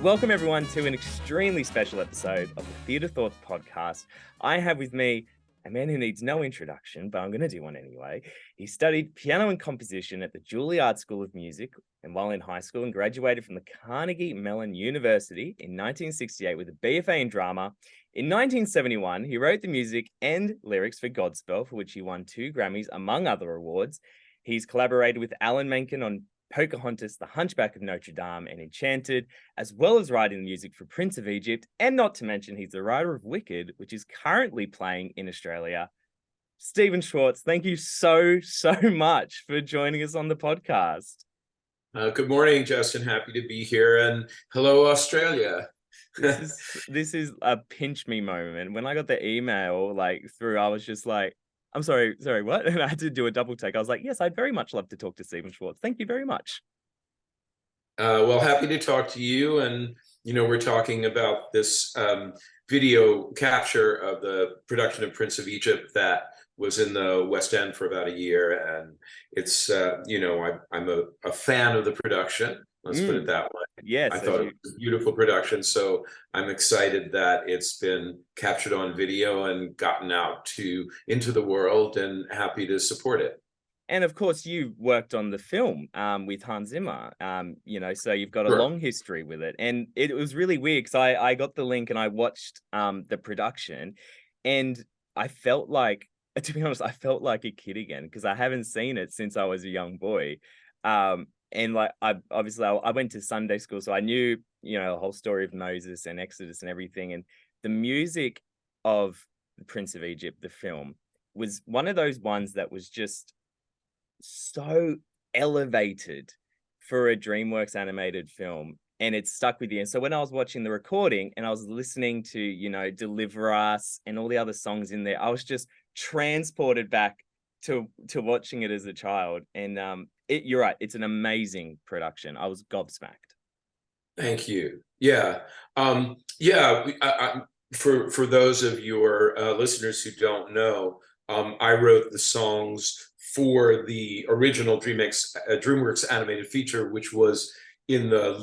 Welcome everyone to an extremely special episode of the Theatre Thoughts podcast. I have with me a man who needs no introduction, but I'm going to do one anyway. He studied piano and composition at the Juilliard School of Music and while in high school and graduated from the Carnegie Mellon University in 1968 with a BFA in drama. In 1971, he wrote the music and lyrics for Godspell, for which he won 2 Grammys, among other awards. He's collaborated with Alan Menken on Pocahontas, The Hunchback of Notre Dame, and Enchanted, as well as writing the music for Prince of Egypt, and not to mention he's the writer of WICKED, which is currently playing in Australia. Stephen Schwartz, thank you so much for joining us on the podcast. Good morning, Justin. Happy to be here, and hello, Australia. This is a pinch me moment. When I got the email through, I was just like, I'm sorry, what? And I had to do a double take. I was like, yes, I'd very much love to talk to Stephen Schwartz. Thank you very much. Well, happy to talk to you. And, we're talking about this video capture of the production of Prince of Egypt that was in the West End for about a year. And it's, I'm a fan of the production. Let's put it that way. Yes, I thought it was a beautiful production. So I'm excited that it's been captured on video and gotten out into the world, and happy to support it. And of course, you worked on the film with Hans Zimmer, so you've got a long history with it. And it was really weird because I got the link and I watched the production, and I felt like, to be honest, I felt like a kid again because I haven't seen it since I was a young boy. And I went to Sunday school, so I knew, the whole story of Moses and Exodus and everything. And the music of the Prince of Egypt, the film, was one of those ones that was just so elevated for a DreamWorks animated film, and it stuck with you. And so when I was watching the recording and I was listening to, Deliver Us and all the other songs in there, I was just transported back to watching it as a child. And you're right, it's an amazing production. I was gobsmacked. Thank you. Yeah. For those of your listeners who don't know, I wrote the songs for the original DreamWorks animated feature, which was in the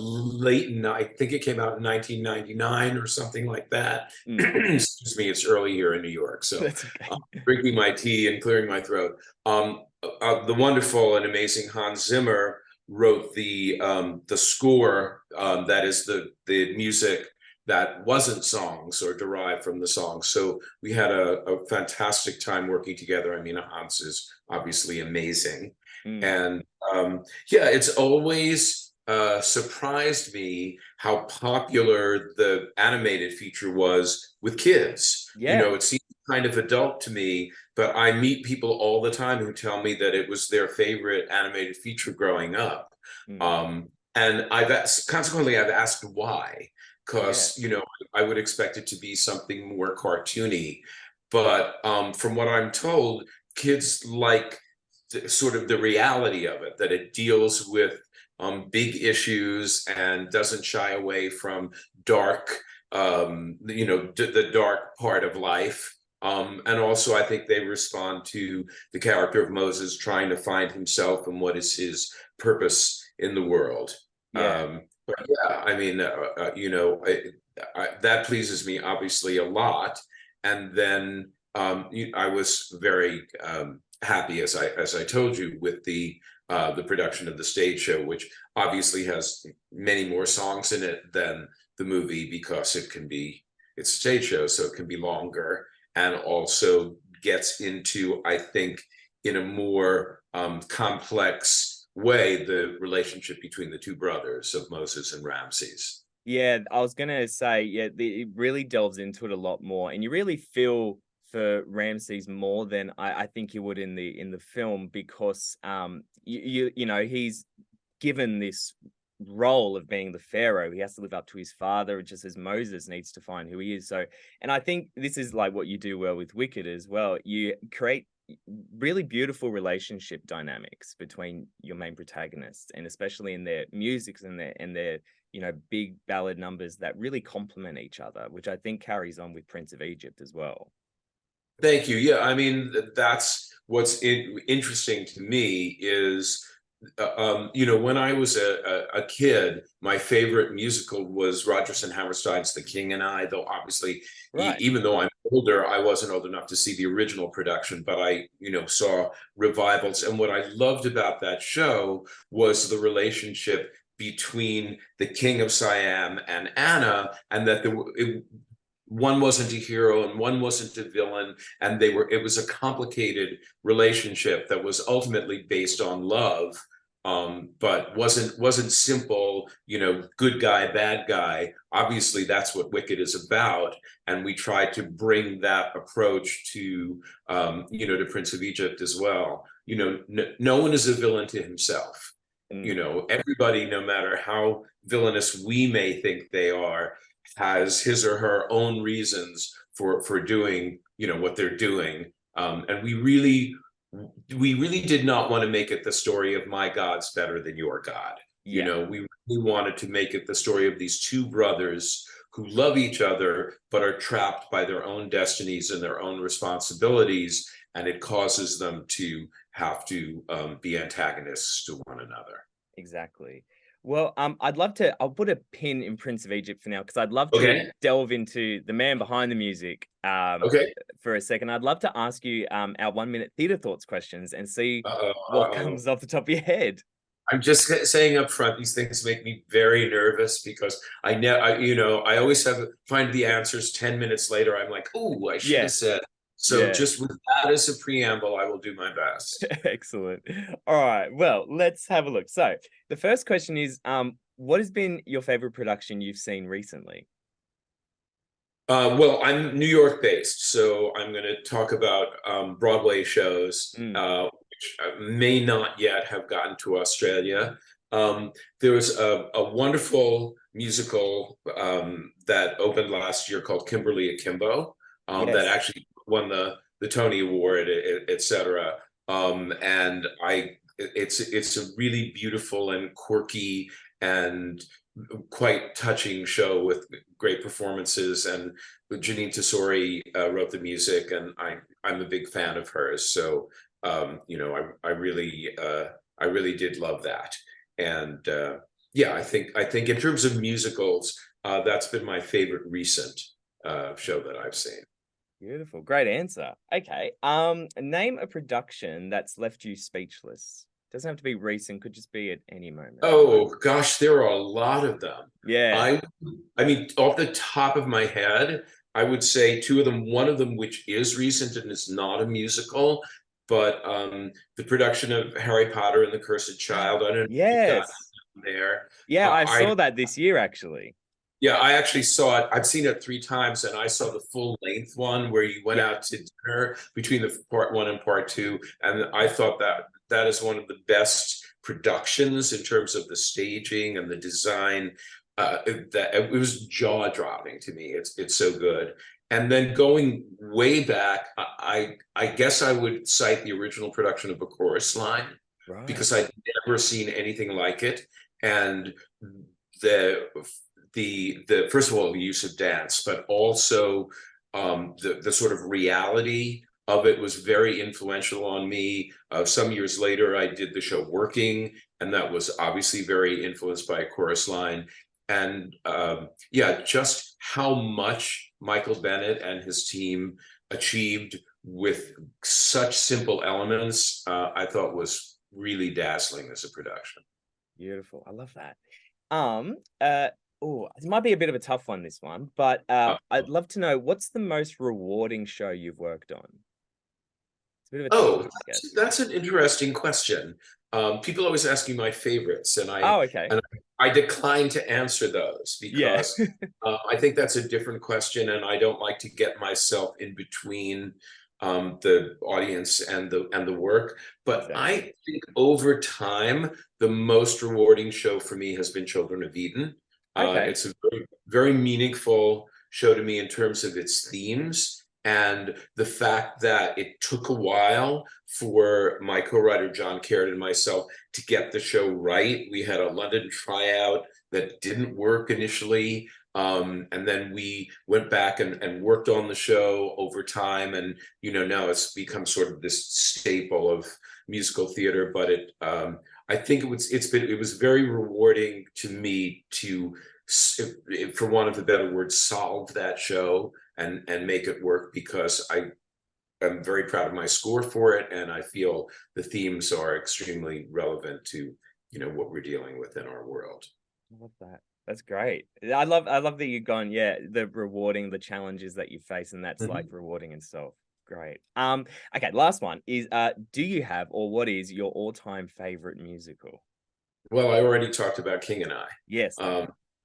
I think it came out in 1999 or something like that. Excuse me, it's early here in New York, so okay. Drinking my tea and clearing my throat. The wonderful and amazing Hans Zimmer wrote the score, that is the music that wasn't songs or derived from the songs. So we had a fantastic time working together. I mean, Hans is obviously amazing. And it's always surprised me how popular the animated feature was with kids. It seems kind of adult to me, but I meet people all the time who tell me that it was their favorite animated feature growing up. And I've asked why, because I would expect it to be something more cartoony, but from what I'm told, kids like sort of the reality of it, that it deals with big issues and doesn't shy away from dark, the dark part of life. And also, I think they respond to the character of Moses trying to find himself and what is his purpose in the world. That pleases me obviously a lot. And then I was very happy, as I told you, with the production of the stage show, which obviously has many more songs in it than the movie, because it's a stage show, so it can be longer, and also gets into, I think, in a more complex way, the relationship between the two brothers of Moses and Ramses. Yeah, I was gonna say, it really delves into it a lot more, and you really feel for Ramses more than I think you would in the film, because he's given this role of being the pharaoh. He has to live up to his father, just as Moses needs to find who he is. So, and I think this is like what you do well with WICKED as well. You create really beautiful relationship dynamics between your main protagonists, and especially in their music and their big ballad numbers that really complement each other, which I think carries on with Prince of Egypt as well. Thank you. Yeah, I mean, that's what's interesting to me, is when I was a kid, my favorite musical was Rodgers and Hammerstein's The King and I, though obviously, Right. even though I'm older, I wasn't old enough to see the original production, but I, saw revivals. And what I loved about that show was the relationship between the King of Siam and Anna, and that one wasn't a hero and one wasn't a villain, and it was a complicated relationship that was ultimately based on love, but wasn't simple, good guy, bad guy. Obviously that's what Wicked is about, and we tried to bring that approach to to Prince of Egypt as well. No one is a villain to himself. Everybody, no matter how villainous we may think they are, has his or her own reasons for doing what they're doing, and we really did not want to make it the story of my God's better than your God. We really wanted to make it the story of these two brothers who love each other but are trapped by their own destinies and their own responsibilities, and it causes them to have to be antagonists to one another. Exactly. Well, I'll put a pin in Prince of Egypt for now, because I'd love to Okay. delve into the man behind the music Okay. for a second. I'd love to ask you our 1 minute theater thoughts questions and see Uh-oh, what uh-oh. comes off the top of your head. I'm just saying up front, these things make me very nervous because I always find the answers 10 minutes later. I'm like, oh, I should Yeah, have said. So yeah. just with that as a preamble, I will do my best. Excellent. All right. Well, let's have a look. So the first question is, what has been your favorite production you've seen recently? Well, I'm New York based, so I'm going to talk about Broadway shows, Mm, which may not yet have gotten to Australia. There was a wonderful musical that opened last year called Kimberly Akimbo, that yes. actually won the Tony Award, et cetera. And it's a really beautiful and quirky and quite touching show with great performances, and Janine Tesori wrote the music, and I'm a big fan of hers. So I really did love that, and yeah, I think in terms of musicals, that's been my favorite recent show that I've seen. Beautiful. Great answer. Okay. Name a production that's left you speechless. Doesn't have to be recent, could just be at any moment. Oh gosh, there are a lot of them. Yeah. I I mean, off the top of my head, I would say two of them. One of them, which is recent and is not a musical, but the production of Harry Potter and the Cursed Child. I don't know if you've got Yes. there. Yeah, I I saw that this year actually. Yeah, I actually saw it. I've seen it 3 times, and I saw the full length one where you went Yeah. out to dinner between the part one and part two, and I thought that is one of the best productions in terms of the staging and the design. That it was jaw dropping to me. It's so good. And then going way back, I guess I would cite the original production of A Chorus Line, Right. because I'd never seen anything like it, and the the first of all, the use of dance, but also the sort of reality of it was very influential on me. Some years later, I did the show Working, and that was obviously very influenced by A Chorus Line. And yeah, just how much Michael Bennett and his team achieved with such simple elements, I thought was really dazzling as a production. Beautiful. I love that. Oh, it might be a bit of a tough one, this one, but Uh, I'd love to know, what's the most rewarding show you've worked on? It's a bit of a tough Oh, one, I guess. that's an interesting question. People always ask me my favorites, and Oh, okay. I decline to answer those Yeah. because I think that's a different question, and I don't like to get myself in between the audience and the work. But Exactly. I think over time, the most rewarding show for me has been Children of Eden. Okay. It's a very meaningful show to me in terms of its themes, and the fact that it took a while for my co-writer John Caird and myself to get the show right. We had a London tryout that didn't work initially, and then we went back and worked on the show over time, and now it's become sort of this staple of musical theater. But I think it was very rewarding to me to, for want of a better word, solve that show and make it work, because I'm very proud of my score for it, and I feel the themes are extremely relevant to, what we're dealing with in our world. I love that. That's great. I love that you've gone, yeah, the rewarding, the challenges that you face, and that's like rewarding in itself. Great. Okay, last one is do you have, or what is your all-time favorite musical? Well, I already talked about King and I. Yes.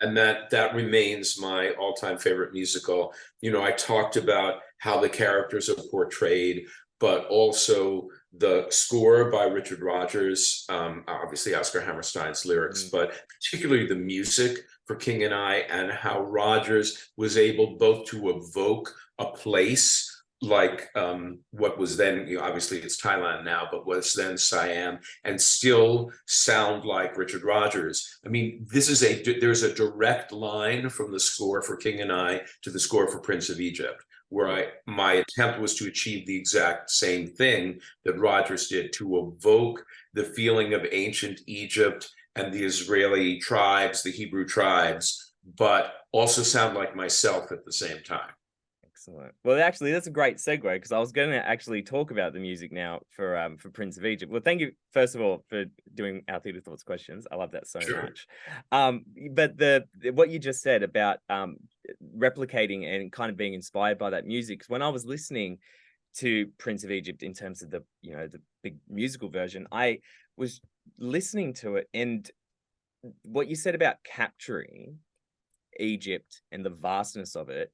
And that remains my all-time favorite musical. I talked about how the characters are portrayed, but also the score by Richard Rodgers, obviously Oscar Hammerstein's lyrics, but particularly the music for King and I, and how Rodgers was able both to evoke a place like what was then, obviously it's Thailand now, but was then Siam, and still sound like Richard Rodgers. I mean, there's a direct line from the score for King and I to the score for Prince of Egypt, where my attempt was to achieve the exact same thing that Rodgers did, to evoke the feeling of ancient Egypt and the Israeli tribes, the Hebrew tribes, but also sound like myself at the same time. Excellent. Well, actually, that's a great segue, because I was going to actually talk about the music now for Prince of Egypt. Well, thank you first of all for doing our Theatre Thoughts questions. I love that so much. But what you just said about replicating and kind of being inspired by that music, 'cause when I was listening to Prince of Egypt in terms of the the big musical version, I was listening to it, and what you said about capturing Egypt and the vastness of it.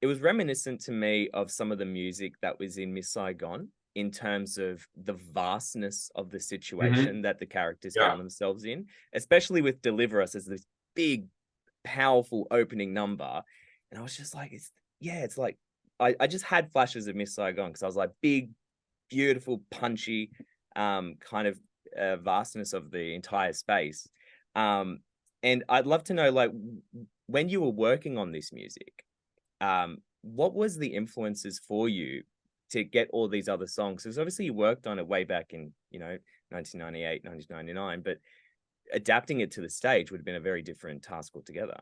It was reminiscent to me of some of the music that was in Miss Saigon, in terms of the vastness of the situation that the characters found themselves in, especially with Deliver Us as this big, powerful opening number. And I was just like, it's like, I just had flashes of Miss Saigon, because I was like, big, beautiful, punchy, kind of vastness of the entire space. And I'd love to know, like, when you were working on this music, what was the influences for you to get all these other songs? Because obviously you worked on it way back in 1998, 1999, but adapting it to the stage would have been a very different task altogether.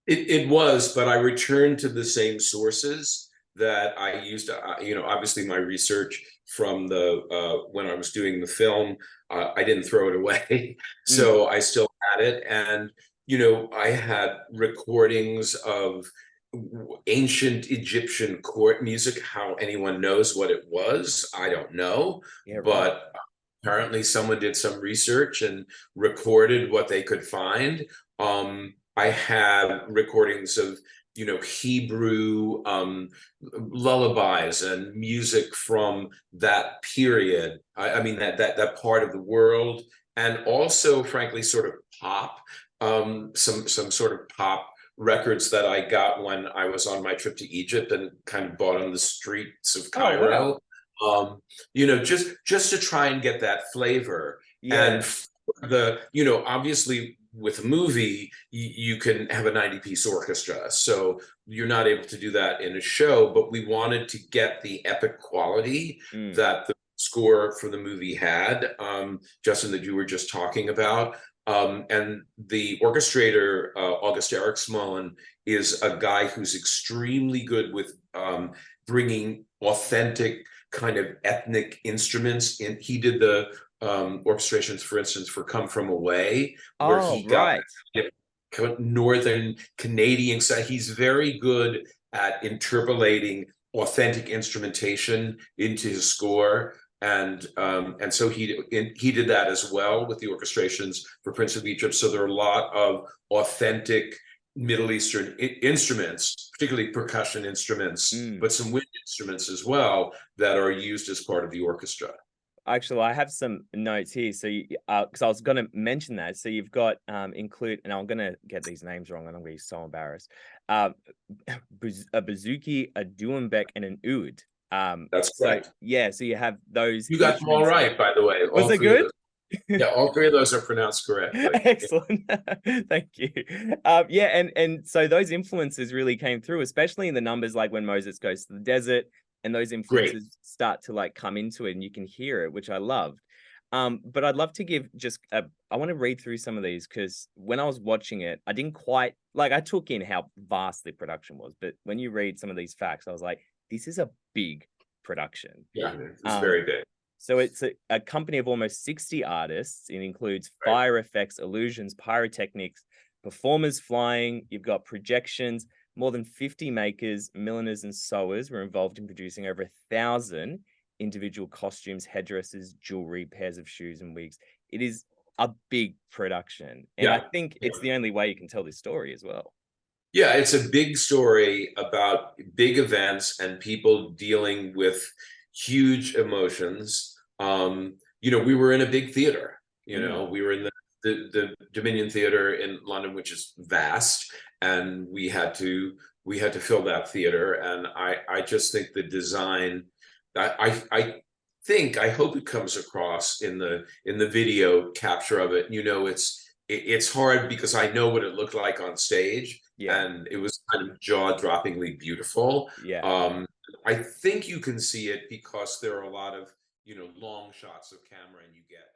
It was, but I returned to the same sources that I used. Obviously my research from the when I was doing the film, I didn't throw it away, so I still had it, and I had recordings of ancient Egyptian court music. How anyone knows what it was, I don't know. Yeah, right. But apparently someone did some research and recorded what they could find. I have recordings of Hebrew lullabies and music from that period. I mean that part of the world, and also frankly sort of pop, some sort of pop records that I got when I was on my trip to Egypt and kind of bought on the streets of Cairo. Oh, wow. Just to try and get that flavor. Yeah. And obviously with a movie, you can have a 90-piece orchestra, so you're not able to do that in a show, but we wanted to get the epic quality that the score for the movie had, Justin, that you were just talking about. And the orchestrator, August Eriksmoen, is a guy who's extremely good with bringing authentic kind of ethnic instruments in. He did the orchestrations, for instance, for Come From Away, where he got Northern Canadian side. He's very good at interpolating authentic instrumentation into his score. And so he did that as well with the orchestrations for Prince of Egypt. So there are a lot of authentic Middle Eastern instruments, particularly percussion instruments, but some wind instruments as well, that are used as part of the orchestra. Actually, I have some notes here. So, because I was going to mention that. So you've got include, and I'm going to get these names wrong, and I'm going to be so embarrassed. A bouzouki, a doumbek, and an oud. That's correct. Yeah, so you have those. You got them all right, by the way. Was it good? Yeah, all three of those are pronounced correctly. Excellent. Thank you. Yeah, and so those influences really came through, especially in the numbers, like when Moses goes to the desert, and those influences start to like come into it, and you can hear it, which I loved. But I'd love to give just I want to read through some of these because when I was watching it, I didn't quite like I took in how vast the production was, but when you read some of these facts, I was like, this is a big production. Yeah, it's Um, very big. so it's a company of almost 60 artists. It includes Right. fire effects, illusions, pyrotechnics, performers flying. You've got projections. More than 50 makers, milliners, and sewers were involved in producing over 1,000 individual costumes, headdresses, jewelry, pairs of shoes, and wigs. It is a big production. And I Yeah. think it's the only way you can tell this story as well. Yeah, it's a big story about big events and people dealing with huge emotions. We were in a big theater. We were in the Dominion Theater in London, which is vast, and we had to fill that theater. And I just think the design, I hope it comes across in the video capture of it. It's hard because I know what it looked like on stage, Yeah. and it was kind of jaw-droppingly beautiful. Yeah. I think you can see it because there are a lot of long shots of camera, and you get